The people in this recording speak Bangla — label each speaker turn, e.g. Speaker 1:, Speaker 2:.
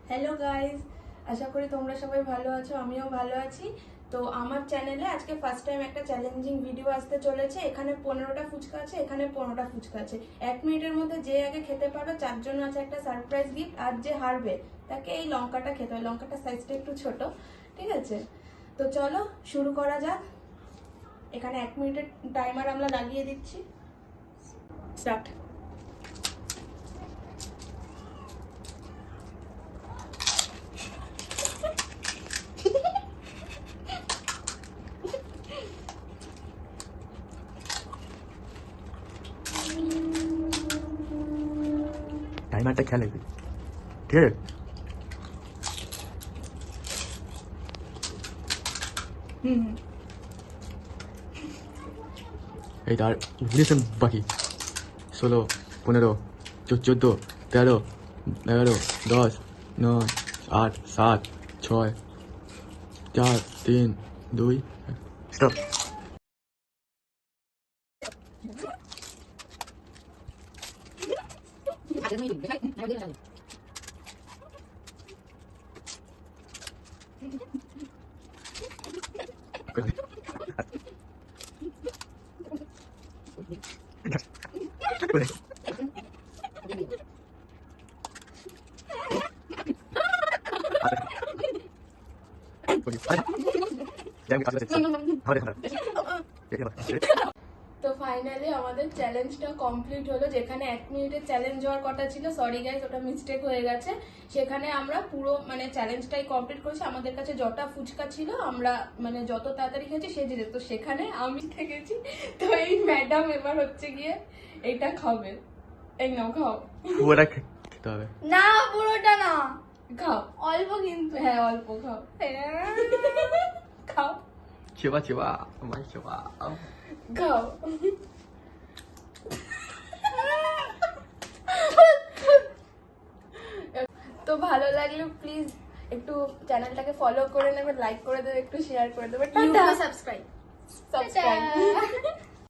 Speaker 1: হ্যালো গাইজ, আশা করি তোমরা সবাই ভালো আছো, আমিও ভালো আছি। তো আমার চ্যানেলে আজকে ফার্স্ট টাইম একটা চ্যালেঞ্জিং ভিডিও আসতে চলেছে। এখানে 15টা ফুচকা আছে, এখানে 15টা ফুচকা আছে। 1 মিনিটের মধ্যে যে আগে খেতে পারবে তার জন্য আছে একটা সারপ্রাইজ গিফট, আর যে হারবে তাকে এই লঙ্কাটা খেতে হবে। লঙ্কাটা সাইজটা একটু ছোট, ঠিক আছে? তো চলো শুরু করা যাক। এখানে 1 মিনিটের টাইমার আমরা লাগিয়ে দিচ্ছি। স্টার্ট।
Speaker 2: টাইমারটা খেয়াল রাখবি, ঠিক আছে? এই তার 19 বাকি। 16, 15, 14, 13, 11, 10, 9, 8, 7, 6, 4, 3, 2, স্টপ।
Speaker 1: তো ফাইনালি আমাদের চ্যালেঞ্জটা কমপ্লিট হলো। যেখানে 1 মিনিটের চ্যালেঞ্জ হওয়ার কথা ছিল, সরি গাইস, ওটা মিস্টেক হয়ে গেছে। সেখানে আমরা পুরো চ্যালেঞ্জটাই কমপ্লিট করেছি। আমাদের কাছে যটা ফুচকা ছিল আমরা যত তাড়াতাড়ি খেয়েছি সেই জিনিস। তো সেখানে আমি থেকেছি। তো এই ম্যাডাম এবার হচ্ছে গিয়ে এইটা খাবে। এই নাও, খাও।
Speaker 2: পুরোটা খেতে হবে
Speaker 3: না, পুরোটা না,
Speaker 1: খাও।
Speaker 3: অল্প কিন্তু।
Speaker 1: হ্যাঁ, অল্প খাও। খাও
Speaker 2: চেবা চেবা আমার চেবা।
Speaker 1: খাও। তো ভালো লাগলে প্লিজ একটু চ্যানেলটাকে ফলো করে নেবে, লাইক করে দেবে, একটু শেয়ার করে দেবে। টাটা।
Speaker 3: সাবস্ক্রাইব।
Speaker 1: সাবস্ক্রাইব।